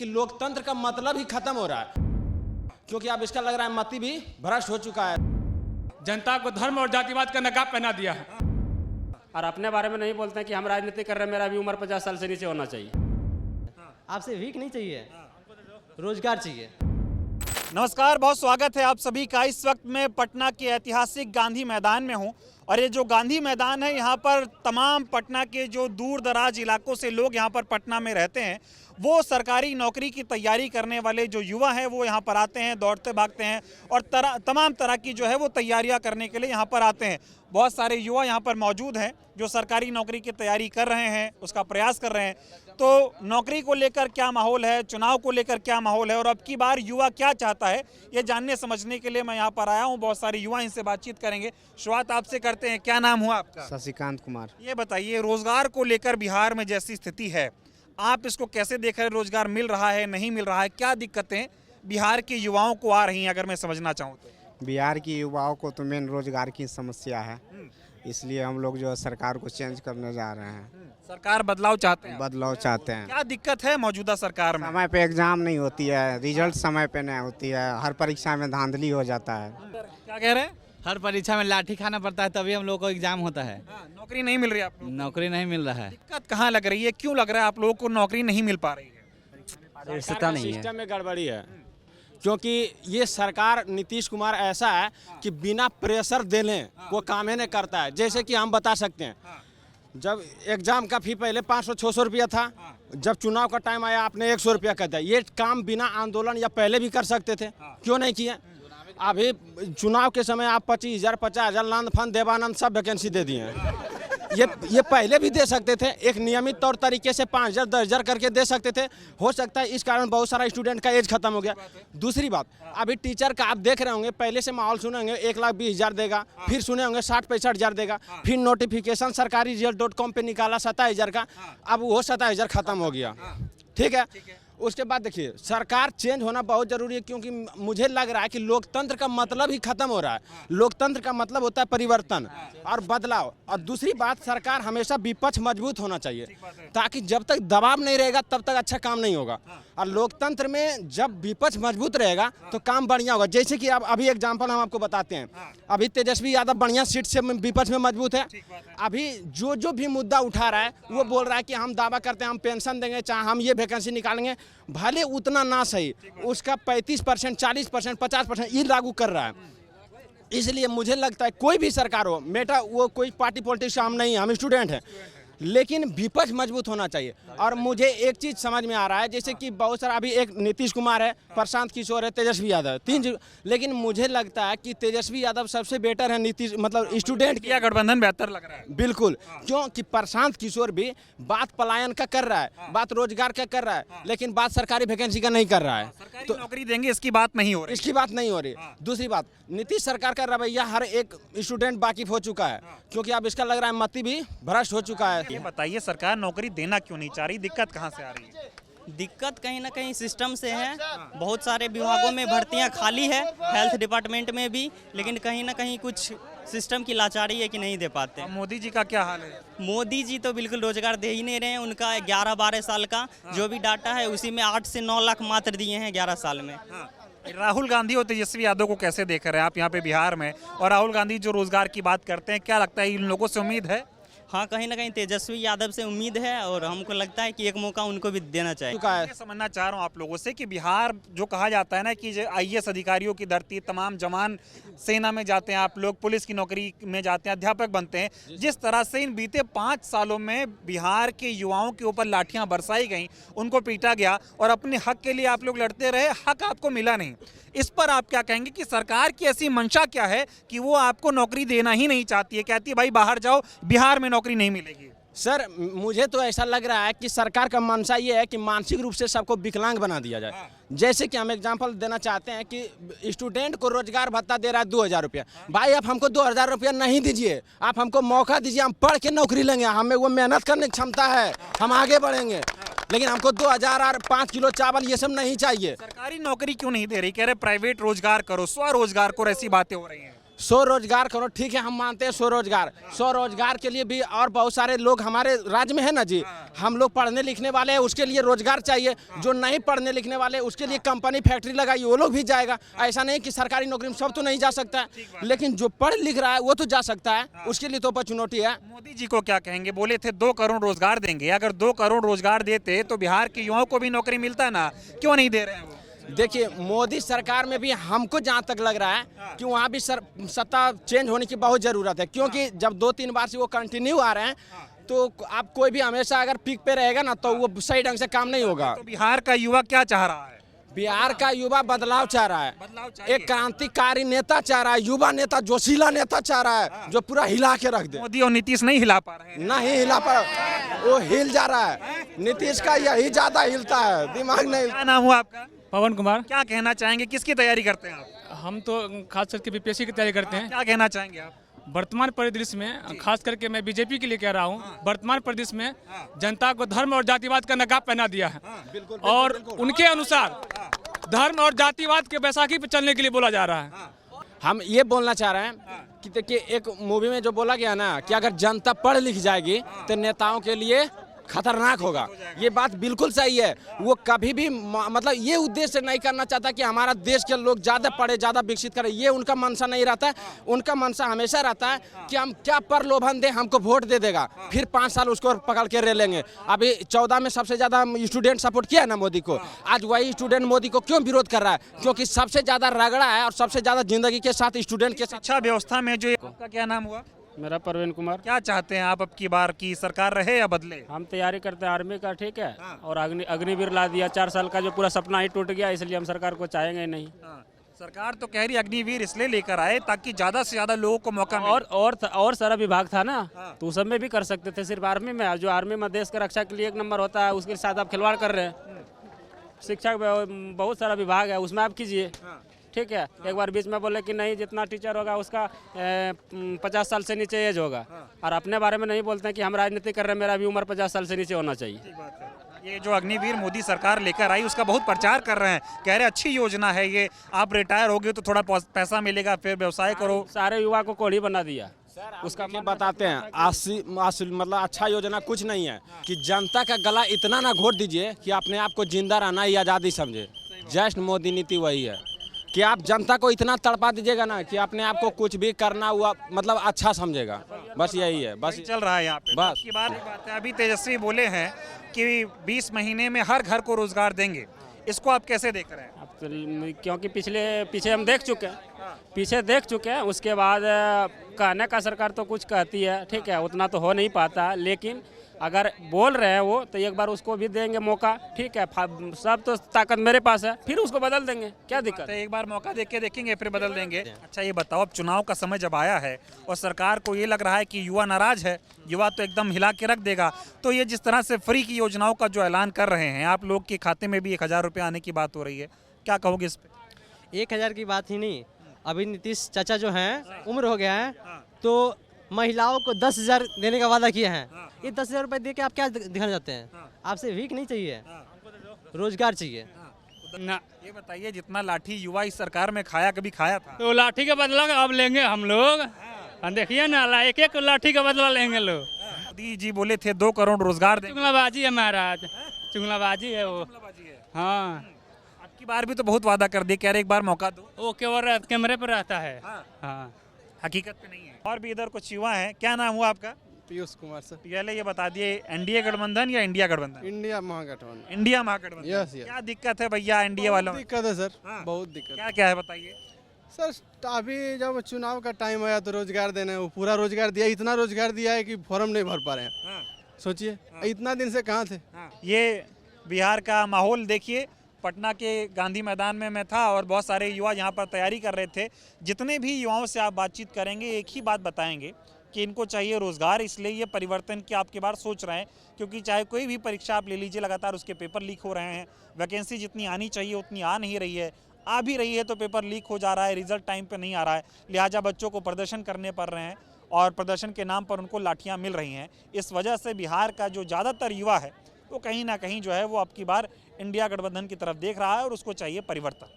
कि लोकतंत्र का मतलब ही खत्म हो रहा है, क्योंकि अब इसका लग रहा है मति भी भ्रष्ट हो चुका है। जनता को धर्म और जातिवाद का नकाब पहना दिया है और अपने बारे में नहीं बोलते हैं कि हम राजनीति कर रहे हैं, मेरा भी उम्र 50 साल से नीचे होना चाहिए। आपसे भीख नहीं चाहिए, रोजगार चाहिए। नमस्कार, बहुत स्वागत है आप सभी का। इस वक्त मैं पटना के ऐतिहासिक गांधी मैदान में हूं और ये जो गांधी मैदान है, यहाँ पर तमाम पटना के जो दूर दराज इलाकों से लोग यहाँ पर पटना में रहते हैं, वो सरकारी नौकरी की तैयारी करने वाले जो युवा हैं वो यहाँ पर आते हैं, दौड़ते भागते हैं और तमाम तरह की जो है वो तैयारियाँ करने के लिए यहाँ पर आते हैं। बहुत सारे युवा यहाँ पर मौजूद हैं जो सरकारी नौकरी की तैयारी कर रहे हैं, उसका प्रयास कर रहे हैं। तो नौकरी को लेकर क्या माहौल है, चुनाव को लेकर क्या माहौल है और अब की बार युवा क्या चाहता है, ये जानने समझने के लिए मैं यहाँ पर आया हूँ। बहुत सारे युवा इनसे बातचीत करेंगे। शुरुआत आपसे करते हैं, क्या नाम हुआ आपका? शशिकांत कुमार। ये बताइए, रोजगार को लेकर बिहार में जैसी स्थिति है, आप इसको कैसे देख रहे हैं? रोजगार मिल रहा है, नहीं मिल रहा है? क्या दिक्कतें बिहार के युवाओं को आ रही हैं, अगर मैं समझना चाहूँ तो? बिहार की युवाओं को तो मेन रोजगार की समस्या है, इसलिए हम लोग जो है सरकार को चेंज करने जा रहे हैं। सरकार बदलाव चाहते हैं? बदलाव चाहते हैं। क्या दिक्कत है मौजूदा सरकार में? समय पे एग्जाम नहीं होती है, रिजल्ट समय पे नहीं होती है, हर परीक्षा में धांधली हो जाता है। क्या कह रहे हैं? हर परीक्षा में लाठी खाना पड़ता है, तभी हम लोग को एग्जाम होता है। नौकरी नहीं मिल रही आप लोग? नौकरी नहीं मिल रहा है। दिक्कत कहाँ लग रही है, क्यों लग रहा है आप लोगों को नौकरी नहीं मिल पा रही है? सरकार का सिस्टम में गड़बड़ी है, क्योंकि ये सरकार नीतीश कुमार ऐसा है कि बिना प्रेशर देने वो काम ही नहीं करता है। जैसे कि हम बता सकते हैं, जब एग्जाम का फी पहले 500-600 रुपया था, जब चुनाव का टाइम आया आपने 100 रुपया कर दिया। ये काम बिना आंदोलन या पहले भी कर सकते थे, क्यों नहीं किए? अभी चुनाव के समय आप 25,000 50,000 लांद फंद देवानंद सब वैकेंसी दे दिए हैं। ये पहले भी दे सकते थे, एक नियमित तौर तरीके से 5,000 10,000 करके दे सकते थे। हो सकता है इस कारण बहुत सारा स्टूडेंट का एज खत्म हो गया। दूसरी बात, अभी टीचर का आप देख रहे होंगे, पहले से माहौल सुने होंगे 1,20,000 देगा, फिर सुने होंगे 60-65,000 देगा, फिर नोटिफिकेशन सरकारी रिजल्ट.com पे निकाला 27,000 का, अब वो 27,000 खत्म हो गया। ठीक है, उसके बाद देखिए सरकार चेंज होना बहुत जरूरी है, क्योंकि मुझे लग रहा है कि लोकतंत्र का मतलब ही खत्म हो रहा है। लोकतंत्र का मतलब होता है परिवर्तन और बदलाव। और दूसरी बात, सरकार हमेशा विपक्ष मजबूत होना चाहिए, ताकि जब तक दबाव नहीं रहेगा तब तक अच्छा काम नहीं होगा। और लोकतंत्र में जब विपक्ष मजबूत रहेगा तो काम बढ़िया होगा। जैसे कि अब अभी एग्जाम्पल हम आपको बताते हैं, अभी तेजस्वी यादव बढ़िया सीट से विपक्ष में मजबूत है। अभी जो भी मुद्दा उठा रहा है वो बोल रहा है कि हम दावा करते हैं हम पेंशन देंगे, चाहे हम ये वैकेंसी निकालेंगे, भले उतना ना सही, उसका 35%, 40%, 50% ये लागू कर रहा है। इसलिए मुझे लगता है कोई भी सरकार हो, बेटा वो कोई पार्टी पॉलिटिक्स हम नहीं, हम स्टूडेंट हैं, लेकिन विपक्ष मजबूत होना चाहिए। और मुझे एक चीज़ समझ में आ रहा है, जैसे कि बहुत सारा अभी एक नीतीश कुमार है, प्रशांत किशोर है, तेजस्वी यादव है, 3, लेकिन मुझे लगता है कि तेजस्वी यादव सबसे बेटर है नीतीश, मतलब स्टूडेंट क्या गठबंधन बेहतर लग रहा है? बिल्कुल, क्योंकि प्रशांत किशोर भी बात पलायन का कर रहा है, बात रोजगार का कर रहा है, लेकिन बात सरकारी वैकेंसी का नहीं कर रहा है। तो नौकरी देंगे इसकी बात नहीं हो रही, इसकी बात नहीं हो रही। दूसरी बात, नीतीश सरकार का रवैया हर एक स्टूडेंट वाकिफ हो चुका है, क्योंकि अब इसका लग रहा है मति भी भ्रष्ट हो चुका है। ये बताइए, सरकार नौकरी देना क्यों नहीं चाह रही? दिक्कत कहाँ से आ रही है? दिक्कत कहीं ना कहीं सिस्टम से है। बहुत सारे विभागों में भर्तियां खाली है, हेल्थ डिपार्टमेंट में भी, लेकिन कहीं ना कहीं कुछ सिस्टम की लाचारी है कि नहीं दे पाते। मोदी जी का क्या हाल है? मोदी जी तो बिल्कुल रोजगार दे ही नहीं रहे हैं। उनका 11-12 साल का जो भी डाटा है उसी में 8 से 9 लाख मात्र दिए हैं 11 साल में। राहुल गांधी और तेजस्वी यादव को कैसे देख रहे हैं आप यहाँ पे बिहार में? और राहुल गांधी जो रोजगार की बात करते हैं, क्या लगता है इन लोगों से उम्मीद है? हाँ, कहीं ना कहीं तेजस्वी यादव से उम्मीद है और हमको लगता है कि एक मौका उनको भी देना चाहिए। मैं समझना चाह रहा हूँ आप लोगों से कि बिहार जो कहा जाता है ना कि IAS अधिकारियों की धरती, तमाम जवान सेना में जाते हैं, आप लोग पुलिस की नौकरी में जाते हैं, अध्यापक बनते हैं, जिस तरह से इन बीते 5 सालों में बिहार के युवाओं के ऊपर लाठियां बरसाई गई, उनको पीटा गया और अपने हक के लिए आप लोग लड़ते रहे, हक आपको मिला नहीं। इस पर आप क्या कहेंगे कि सरकार की ऐसी मंशा क्या है कि वो आपको नौकरी देना ही नहीं चाहती है, कहती है भाई बाहर जाओ, बिहार में नौकरी नहीं मिलेगी? सर, मुझे तो ऐसा लग रहा है कि सरकार का मंशा ये है कि मानसिक रूप से सबको विकलांग बना दिया जाए। जैसे कि हम एग्जांपल देना चाहते हैं कि स्टूडेंट को रोजगार भत्ता दे रहा है 2,000 रुपया। भाई आप हमको 2,000 रुपया नहीं दीजिए, आप हमको मौका दीजिए, हम पढ़ के नौकरी लेंगे, हमें वो मेहनत करने की क्षमता है, हम आगे बढ़ेंगे, लेकिन हमको 2,000 और 5 किलो चावल ये सब नहीं चाहिए। सरकारी नौकरी क्यों नहीं दे रही? कह रहे प्राइवेट रोजगार करो, स्वरोजगार करो, ऐसी बातें हो रही हैं। स्वरोजगार करो, ठीक है, हम मानते हैं स्वरोजगार के लिए भी और बहुत सारे लोग हमारे राज्य में है ना जी। हम लोग पढ़ने लिखने वाले हैं, उसके लिए रोजगार चाहिए। जो नहीं पढ़ने लिखने वाले उसके लिए कंपनी फैक्ट्री लगाई, वो लोग भी जाएगा। ऐसा नहीं कि सरकारी नौकरी में सब तो नहीं जा सकता है, लेकिन जो पढ़ लिख रहा है वो तो जा सकता है, उसके लिए तो अपॉर्चुनिटी है। मोदी जी को क्या कहेंगे? बोले थे 2 करोड़ रोजगार देंगे। अगर 2 करोड़ रोजगार देते तो बिहार के युवाओं को भी नौकरी मिलता ना, क्यों नहीं दे रहे हैं वो? देखिए, मोदी सरकार में भी हमको जहाँ तक लग रहा है कि वहाँ भी सत्ता चेंज होने की बहुत ज़रूरत है, क्योंकि जब 2-3 बार से वो कंटिन्यू आ रहे हैं तो आप कोई भी हमेशा अगर पीक पे रहेगा ना तो वो सही ढंग से काम नहीं होगा। तो बिहार का युवा क्या चाह रहा है? बिहार का युवा बदलाव चाह रहा है, बदलाव चाहिए। एक क्रांतिकारी नेता चाह रहा है, युवा नेता, जोशीला नेता चाह रहा है, जो पूरा हिला के रख दे। मोदी और नीतीश नहीं हिला पा रहे हैं। नहीं हिला पा, वो हिल जा रहा है। नीतीश का यही ज्यादा हिलता है, दिमाग नहीं। क्या नाम हुआ आपका? पवन कुमार। क्या कहना चाहेंगे? किसकी तैयारी करते हैं आप? हम तो खास करके बीपीएससी की तैयारी करते हैं। क्या कहना चाहेंगे आप? वर्तमान परिदृश्य में खास करके मैं बीजेपी के लिए कह रहा हूँ, वर्तमान परिदृश्य में जनता को धर्म और जातिवाद का नकाब पहना दिया है, और उनके अनुसार धर्म और जातिवाद के बैसाखी पे चलने के लिए बोला जा रहा है। हम ये बोलना चाह रहे हैं कि देखिए, एक मूवी में जो बोला गया ना कि अगर जनता पढ़ लिख जाएगी तो नेताओं के लिए खतरनाक होगा। ये बात बिल्कुल सही है। वो कभी भी मतलब ये उद्देश्य नहीं करना चाहता कि हमारा देश के लोग ज़्यादा पढ़े, ज़्यादा विकसित करें, ये उनका मनसा नहीं रहता है। उनका मनसा हमेशा रहता है कि हम क्या प्रलोभन दें, हमको वोट दे देगा, फिर 5 साल उसको पकड़ के रह लेंगे। अभी 14 में सबसे ज़्यादा स्टूडेंट सपोर्ट किया है ना मोदी को, आज वही स्टूडेंट मोदी को क्यों विरोध कर रहा है? क्योंकि सबसे ज़्यादा रगड़ा है और सबसे ज़्यादा जिंदगी के साथ स्टूडेंट के साथ। शिक्षा व्यवस्था में जो आपका क्या नाम हुआ? मेरा परवीन कुमार। क्या चाहते हैं आप अब की बार की सरकार रहे या बदले? हम तैयारी करते हैं आर्मी का, ठीक है, और अग्निवीर ला दिया। 4 साल का जो पूरा सपना ही टूट गया, इसलिए हम सरकार को चाहेंगे नहीं। सरकार तो कह रही अग्निवीर इसलिए लेकर आए ताकि ज्यादा से ज्यादा लोगों को मौका मिले। और सारा विभाग था ना, तो उस सब में भी कर सकते थे, सिर्फ आर्मी में। जो आर्मी में देश की रक्षा के लिए 1 नंबर होता है, उसके साथ आप खिलवाड़ कर रहे हैं। शिक्षा बहुत सारा विभाग है, उसमें आप कीजिए, ठीक है। एक बार बीच में बोले कि नहीं, जितना टीचर होगा उसका 50 साल से नीचे एज होगा, और अपने बारे में नहीं बोलते हैं कि हम राजनीति कर रहे हैं, मेरा भी उम्र 50 साल से नीचे होना चाहिए। ये जो अग्निवीर मोदी सरकार लेकर आई उसका बहुत प्रचार कर रहे हैं, कह रहे अच्छी योजना है ये, आप रिटायर हो गए तो थोड़ा पैसा मिलेगा, फिर व्यवसाय करो। सारे युवा को कोढ़ी बना दिया। उसका क्या बताते हैं, मतलब अच्छा योजना कुछ नहीं है कि जनता का गला इतना ना घोट दीजिए कि अपने आप को जिंदा रहना ही आज़ादी समझे। जस्ट मोदी नीति वही है कि आप जनता को इतना तड़पा दीजिएगा ना कि अपने आप को कुछ भी करना हुआ मतलब अच्छा समझेगा, बस यही है। बस चल रहा है यहाँ पे बस की बात है। अभी तेजस्वी बोले हैं कि 20 महीने में हर घर को रोजगार देंगे, इसको आप कैसे देख रहे हैं? क्योंकि पीछे हम देख चुके हैं, उसके बाद कहने का सरकार तो कुछ कहती है, ठीक है, उतना तो हो नहीं पाता, लेकिन अगर बोल रहे हैं वो तो एक बार उसको भी देंगे मौका, ठीक है। सब तो ताकत मेरे पास है, फिर उसको बदल देंगे, क्या दिक्कत है? एक बार मौका देख के देखेंगे, फिर बदल देंगे। अच्छा ये बताओ, अब चुनाव का समय जब आया है और सरकार को ये लग रहा है कि युवा नाराज है, युवा तो एकदम हिला के रख देगा, तो ये जिस तरह से फ्री की योजनाओं का जो ऐलान कर रहे हैं, आप लोग के खाते में भी 1000 रुपये आने की बात हो रही है, क्या कहोगे इस पे? 1000 की बात ही नहीं, अभी नीतीश चाचा जो हैं उम्र हो गया है, तो महिलाओं को 10,000 देने का वादा किया है। ये 10,000 रुपए दे के आप क्या दिखाना चाहते हैं? आपसे भीख नहीं चाहिए, रोजगार चाहिए ना। ये बताइए, जितना लाठी युवा इस सरकार में खाया, कभी खाया था? तो लाठी का बदला अब लेंगे हम लोग, देखिए ना, एक लाठी का बदला लेंगे लोग। मोदी जी बोले थे 2 करोड़ रोजगार देंगे। चुगलाबाजी है महाराज, चुगलाबाजी है वो। हाँ, आपकी बार भी तो बहुत वादा कर दिए, कह रहे एक बार मौका दो। वो केवल कैमरे पर रहता है। हाँ, हकीकत में नहीं है। और भी इधर कुछ युवा हैं, क्या नाम हुआ आपका? पीयूष कुमार सर। पहले ये बता दिए, एनडीए गठबंधन या इंडिया गठबंधन? इंडिया महागठबंधन। इंडिया महागठबंधन। यस। क्या दिक्कत है भैया एनडीए वालों में? दिक्कत है सर, बहुत दिक्कत। क्या क्या है बताइए सर। अभी जब चुनाव का टाइम आया तो रोजगार देने, वो पूरा रोजगार दिया, इतना रोजगार दिया है कि फॉर्म नहीं भर पा रहे हैं। सोचिए, इतना दिन से कहाँ थे। ये बिहार का माहौल देखिए। पटना के गांधी मैदान में मैं था और बहुत सारे युवा यहाँ पर तैयारी कर रहे थे। जितने भी युवाओं से आप बातचीत करेंगे, एक ही बात बताएंगे कि इनको चाहिए रोज़गार, इसलिए ये परिवर्तन की आपकी बार सोच रहे हैं। क्योंकि चाहे कोई भी परीक्षा आप ले लीजिए, लगातार उसके पेपर लीक हो रहे हैं, वैकेंसी जितनी आनी चाहिए उतनी आ नहीं रही है, आ भी रही है तो पेपर लीक हो जा रहा है, रिजल्ट टाइम पे नहीं आ रहा है, लिहाजा बच्चों को प्रदर्शन करने पड़ रहे हैं और प्रदर्शन के नाम पर उनको लाठियाँ मिल रही हैं। इस वजह से बिहार का जो ज़्यादातर युवा है वो कहीं ना कहीं जो है वो अब की बार इंडिया गठबंधन की तरफ देख रहा है और उसको चाहिए परिवर्तन।